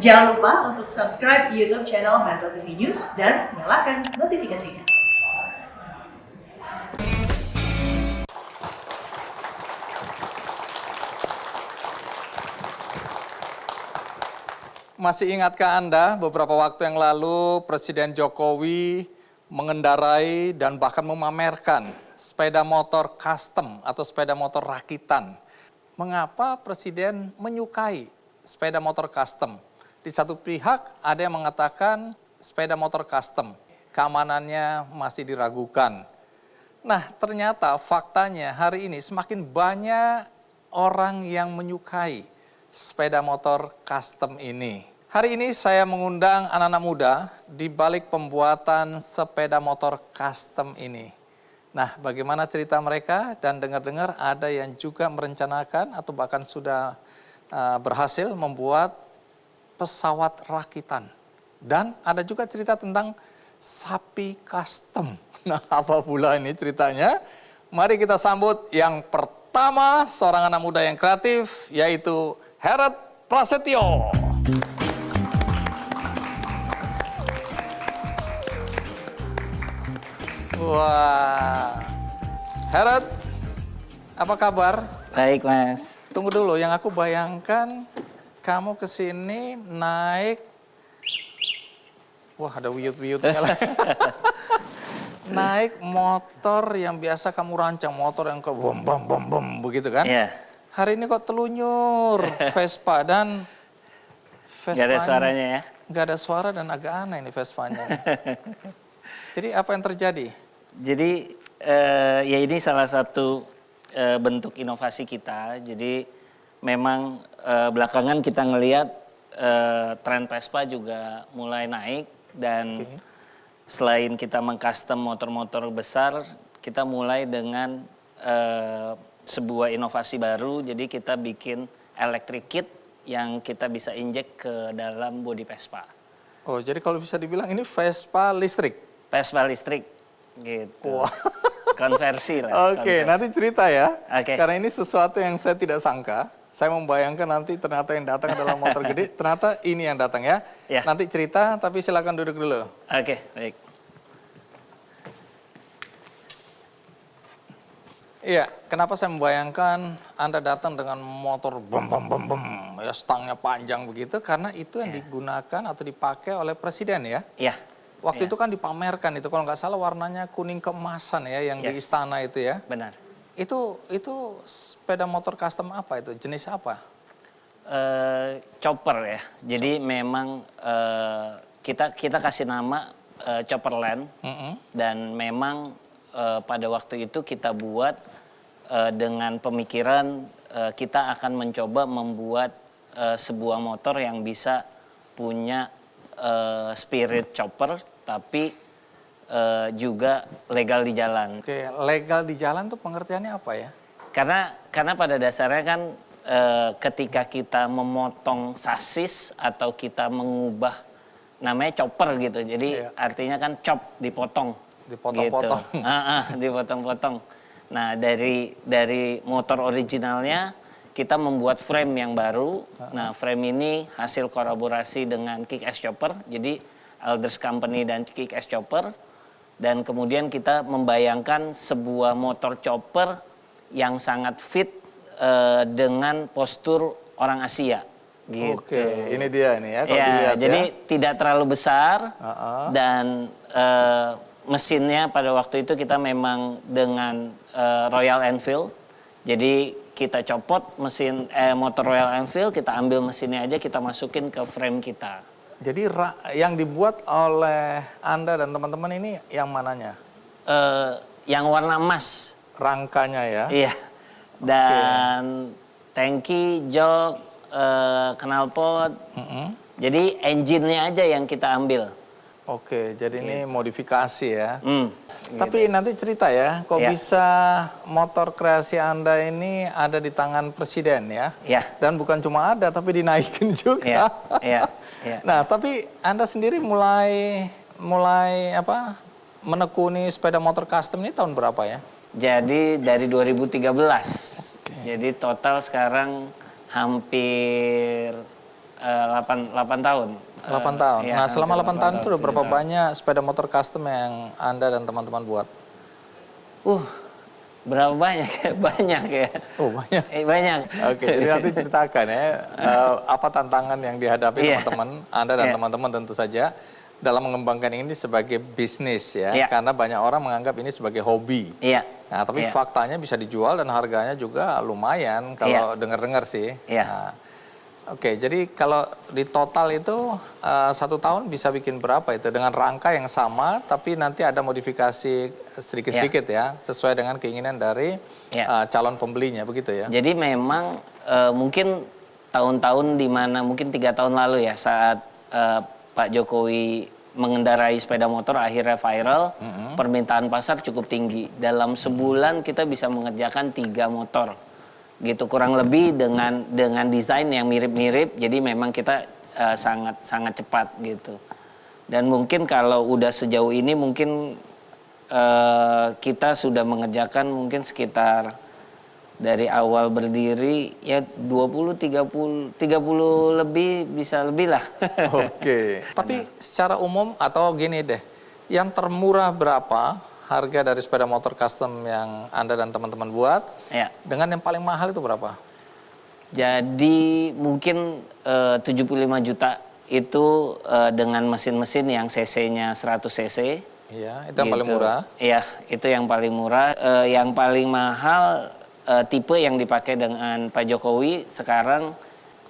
Jangan lupa untuk subscribe YouTube channel Metro TV News dan nyalakan notifikasinya. Masih ingatkah Anda beberapa waktu yang lalu Presiden Jokowi mengendarai dan bahkan memamerkan sepeda motor custom atau sepeda motor rakitan. Mengapa Presiden menyukai sepeda motor custom? Di satu pihak ada yang mengatakan sepeda motor custom, keamanannya masih diragukan. Nah, ternyata faktanya hari ini semakin banyak orang yang menyukai sepeda motor custom ini. Hari ini saya mengundang anak-anak muda di balik pembuatan sepeda motor custom ini. Nah, bagaimana cerita mereka? Dan dengar-dengar ada yang juga merencanakan atau bahkan sudah berhasil membuat pesawat rakitan. Dan ada juga cerita tentang sapi custom. Nah, apa pula ini ceritanya? Mari kita sambut yang pertama, seorang anak muda yang kreatif, yaitu Herod Prasetyo. Wah, Herod, apa kabar? Baik, Mas. Tunggu dulu, yang aku bayangkan kamu kesini naik, wah ada wiyut-wiyutnya lah. Naik motor yang biasa kamu rancang, motor yang ke bom bom bom bom begitu kan? Iya. Hari ini kok telunyur Vespa dan Nggak ada suaranya ya? Nggak ada suara dan agak aneh ini Vespanya. Jadi apa yang terjadi? Jadi ya ini salah satu bentuk inovasi kita. Jadi memang belakangan kita ngelihat tren Vespa juga mulai naik dan selain kita mengcustom motor-motor besar, kita mulai dengan sebuah inovasi baru. Jadi kita bikin electric kit yang kita bisa injek ke dalam bodi Vespa. Oh, jadi kalau bisa dibilang ini Vespa listrik? Vespa listrik, gitu. Wah. Konversi lah. Oke, nanti cerita ya. Oke. Karena ini sesuatu yang saya tidak sangka. Saya membayangkan nanti ternyata yang datang adalah motor gede, ternyata ini yang datang ya. Ya. Nanti cerita, tapi silakan duduk dulu. Oke, baik. Iya, kenapa saya membayangkan Anda datang dengan motor bom bom bom bom, ya stangnya panjang begitu, karena itu yang digunakan atau dipakai oleh Presiden ya. Iya. Waktu itu kan dipamerkan itu, kalau nggak salah warnanya kuning keemasan ya, yang di istana itu ya. Benar. Itu sepeda motor custom apa itu? Jenis apa? Chopper ya. Jadi memang kita kasih nama Chopperland dan memang pada waktu itu kita buat dengan pemikiran kita akan mencoba membuat sebuah motor yang bisa punya spirit chopper tapi juga legal di jalan. Oke, legal di jalan tuh pengertiannya apa ya? Karena pada dasarnya kan ketika kita memotong sasis atau kita mengubah namanya chopper gitu. Jadi artinya kan chop, dipotong. Dipotong-potong. Gitu. Dipotong-potong. Nah, dari motor originalnya kita membuat frame yang baru. Nah, frame ini hasil kolaborasi dengan Kick-Ass Chopper. Jadi Elders Company dan Kick-Ass Chopper. Dan kemudian kita membayangkan sebuah motor chopper yang sangat fit dengan postur orang Asia. Gitu. Oke, ini dia ini ya. Kalau ya, dilihat, jadi ya. tidak terlalu besar dan mesinnya pada waktu itu kita memang dengan Royal Enfield. Jadi kita copot mesin motor Royal Enfield, kita ambil mesinnya aja, kita masukin ke frame kita. Jadi yang dibuat oleh Anda dan teman-teman ini yang mananya? Yang warna emas. Rangkanya ya? Iya. Dan tangki, jok, knalpot. Jadi engine-nya aja yang kita ambil. Oke, jadi ini modifikasi ya. Gitu. Tapi nanti cerita ya, kok bisa motor kreasi Anda ini ada di tangan Presiden ya? Iya. Dan bukan cuma ada, tapi dinaikin juga. Iya. Nah, tapi Anda sendiri mulai apa? Menekuni sepeda motor custom ini tahun berapa ya? Jadi dari 2013. Jadi total sekarang hampir 8 tahun. 8 tahun. Iya, Nah, selama 8 tahun itu udah 7 berapa tahun. banyak sepeda motor custom yang Anda dan teman-teman buat? Berapa banyak ya? Banyak ya. Oh, banyak. Banyak. Oke, jadi nanti ceritakan ya, apa tantangan yang Iya. dihadapi teman-teman, Anda dan Iya. teman-teman tentu saja, dalam mengembangkan ini sebagai bisnis ya, Iya. karena banyak orang menganggap ini sebagai hobi. Iya. Nah, tapi Iya. faktanya bisa dijual dan harganya juga lumayan kalau dengar-dengar sih. Iya. Nah, oke, jadi kalau di total itu 1 tahun bisa bikin berapa itu dengan rangka yang sama, tapi nanti ada modifikasi sedikit-sedikit ya, sesuai dengan keinginan dari calon pembelinya, begitu ya? Jadi memang mungkin tahun-tahun di mana mungkin 3 tahun lalu ya saat Pak Jokowi mengendarai sepeda motor akhirnya viral, permintaan pasar cukup tinggi. Dalam sebulan kita bisa mengerjakan 3 motor. Gitu kurang lebih dengan desain yang mirip-mirip, jadi memang kita sangat cepat gitu. Dan mungkin kalau udah sejauh ini mungkin kita sudah mengerjakan mungkin sekitar dari awal berdiri ya 20 30 lebih, bisa lebih lah. Oke. Tapi secara umum atau gini deh, yang termurah berapa harga dari sepeda motor custom yang Anda dan teman-teman buat? Ya. Dengan yang paling mahal itu berapa? Jadi mungkin 75 juta itu dengan mesin-mesin yang cc-nya 100 cc. Iya, itu yang paling murah. Iya, itu yang paling murah. Yang paling mahal tipe yang dipakai dengan Pak Jokowi sekarang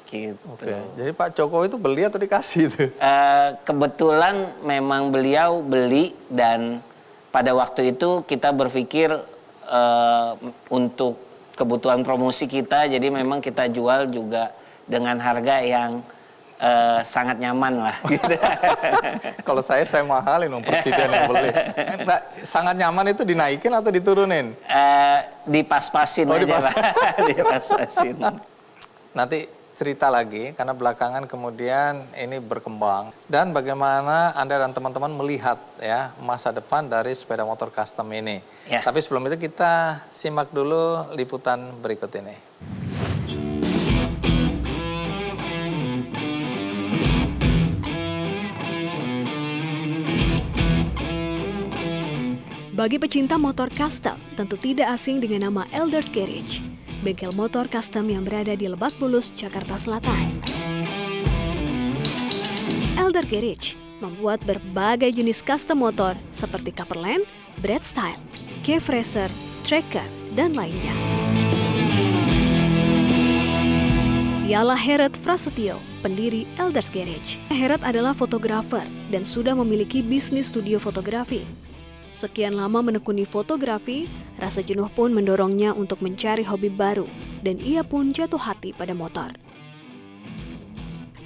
gitu. Oke, jadi Pak Jokowi itu beli atau dikasih itu? Kebetulan memang beliau beli dan pada waktu itu kita berpikir untuk kebutuhan promosi kita, jadi memang kita jual juga dengan harga yang sangat nyaman lah. Gitu. Kalau saya mahalin dong presiden yang beli. Nah, sangat nyaman itu dinaikin atau diturunin? Dipas-pasin aja lah. Dipas-pasin. Nanti cerita lagi, karena belakangan kemudian ini berkembang. Dan bagaimana Anda dan teman-teman melihat ya masa depan dari sepeda motor custom ini. Yes. Tapi sebelum itu kita simak dulu liputan berikut ini. Bagi pecinta motor custom, tentu tidak asing dengan nama Elders Garage, bengkel motor custom yang berada di Lebak Bulus, Jakarta Selatan. Elder Garage membuat berbagai jenis custom motor seperti Copperland, Brad Style, Cave Racer, Tracker, dan lainnya. Dialah Heret Prasetyo, pendiri Elders Garage. Heret adalah fotografer dan sudah memiliki bisnis studio fotografi. Sekian lama menekuni fotografi, rasa jenuh pun mendorongnya untuk mencari hobi baru, dan ia pun jatuh hati pada motor.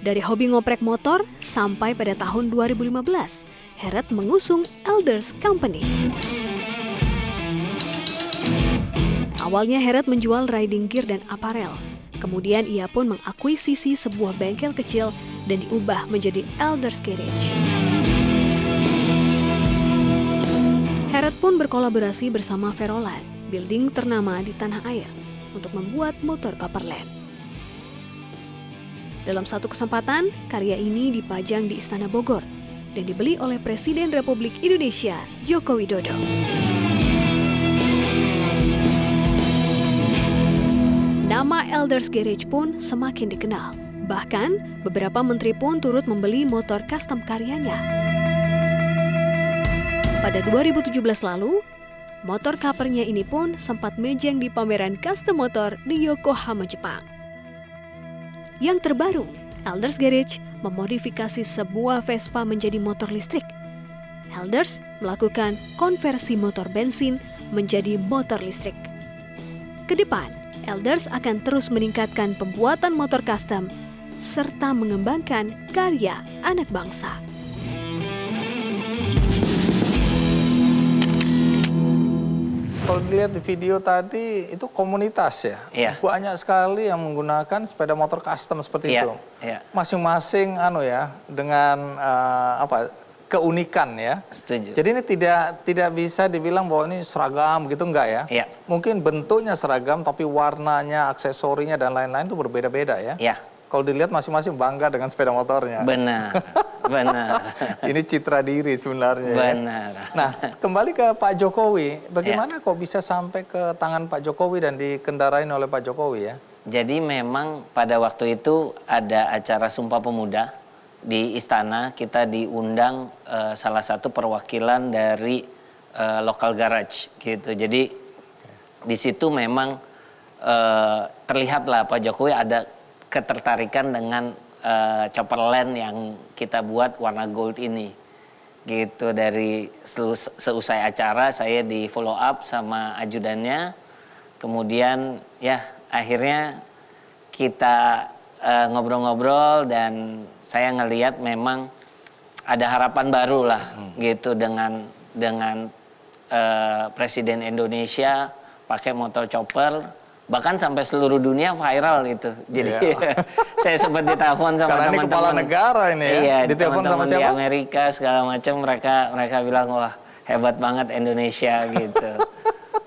Dari hobi ngoprek motor, sampai pada tahun 2015, Heret mengusung Elders Company. Awalnya Heret menjual riding gear dan aparel. Kemudian ia pun mengakuisisi sebuah bengkel kecil dan diubah menjadi Elders Garage. Heret pun berkolaborasi bersama Veroland, building ternama di tanah air, untuk membuat motor Copperland. Dalam satu kesempatan, karya ini dipajang di Istana Bogor dan dibeli oleh Presiden Republik Indonesia, Joko Widodo. Nama Elders Garage pun semakin dikenal. Bahkan, beberapa menteri pun turut membeli motor custom karyanya. Pada 2017 lalu, motor covernya ini pun sempat mejeng di pameran custom motor di Yokohama, Jepang. Yang terbaru, Elders Garage memodifikasi sebuah Vespa menjadi motor listrik. Elders melakukan konversi motor bensin menjadi motor listrik. Kedepan, Elders akan terus meningkatkan pembuatan motor custom serta mengembangkan karya anak bangsa. Kalau dilihat di video tadi, itu komunitas ya? Iya. Banyak sekali yang menggunakan sepeda motor custom seperti Iya, itu. iya. Masing-masing dengan keunikan ya. Setuju. Jadi ini tidak bisa dibilang bahwa ini seragam gitu, enggak ya? Iya. Mungkin bentuknya seragam, tapi warnanya, aksesorinya, dan lain-lain itu berbeda-beda ya? Ya. kalau dilihat masing-masing bangga dengan sepeda motornya. Benar, benar. Ini citra diri sebenarnya. Benar. Ya. Nah, kembali ke Pak Jokowi, bagaimana kok bisa sampai ke tangan Pak Jokowi dan dikendarain oleh Pak Jokowi ya? Jadi memang pada waktu itu ada acara Sumpah Pemuda di istana, kita diundang salah satu perwakilan dari local garage gitu. Jadi di situ memang terlihatlah Pak Jokowi ada ketertarikan dengan chopper land yang kita buat warna gold ini. Gitu, dari seusai acara saya di follow up sama ajudannya. Kemudian ya akhirnya kita ngobrol-ngobrol dan saya ngelihat memang ada harapan baru lah gitu dengan Presiden Indonesia pakai motor chopper, bahkan sampai seluruh dunia viral itu. Jadi saya sempat ditelepon sama teman-teman. Karena ini kepala negara ini ya. Iya, ditelepon sama siapa? Di Amerika segala macam, mereka bilang wah hebat banget Indonesia gitu.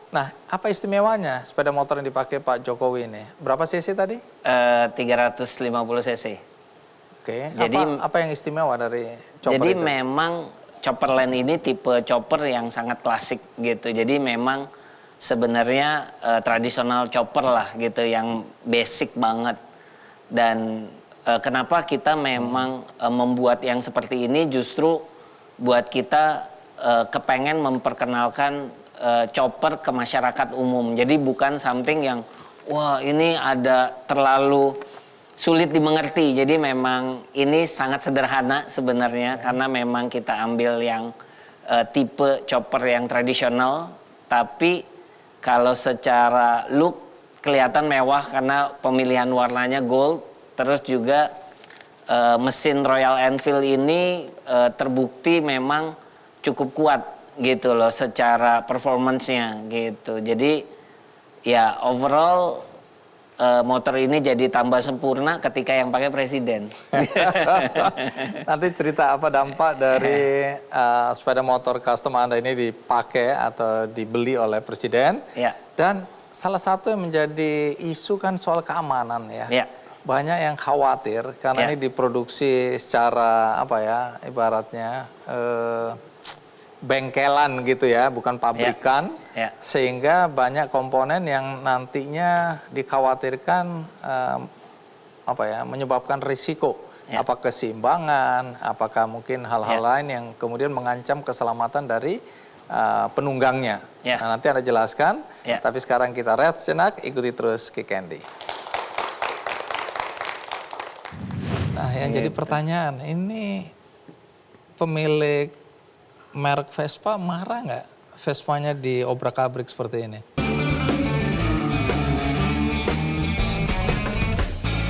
Nah, apa istimewanya sepeda motor yang dipakai Pak Jokowi ini? Berapa cc tadi? 350 cc. Oke. Jadi apa yang istimewa dari chopper jadi itu? memang chopper land ini tipe chopper yang sangat klasik gitu. Jadi memang sebenarnya tradisional chopper lah gitu, yang basic banget. Dan kenapa kita memang membuat yang seperti ini, justru buat kita kepengen memperkenalkan chopper ke masyarakat umum. Jadi bukan something yang wah ini ada terlalu sulit dimengerti. Jadi memang ini sangat sederhana sebenarnya, karena memang kita ambil yang tipe chopper yang tradisional, tapi kalau secara look kelihatan mewah karena pemilihan warnanya gold. Terus juga mesin Royal Enfield ini terbukti memang cukup kuat gitu loh secara performance-nya gitu. Jadi ya overall motor ini jadi tambah sempurna ketika yang pakai presiden. Nanti cerita apa dampak dari sepeda motor custom Anda ini dipakai atau dibeli oleh presiden. Ya. Dan salah satu yang menjadi isu kan soal keamanan ya. Ya. Banyak yang khawatir karena ini diproduksi secara apa ya, ibaratnya bengkelan gitu ya, bukan pabrikan, sehingga banyak komponen yang nantinya dikhawatirkan apa ya, menyebabkan risiko, apa keseimbangan, apakah mungkin hal-hal lain yang kemudian mengancam keselamatan dari penunggangnya. Nah, nanti Anda jelaskan, tapi sekarang kita rehat sejenak, ikuti terus Kick Candy. Nah, yang jadi pertanyaan, ini pemilik merek Vespa marah nggak Vespanya diobrak-abrik seperti ini?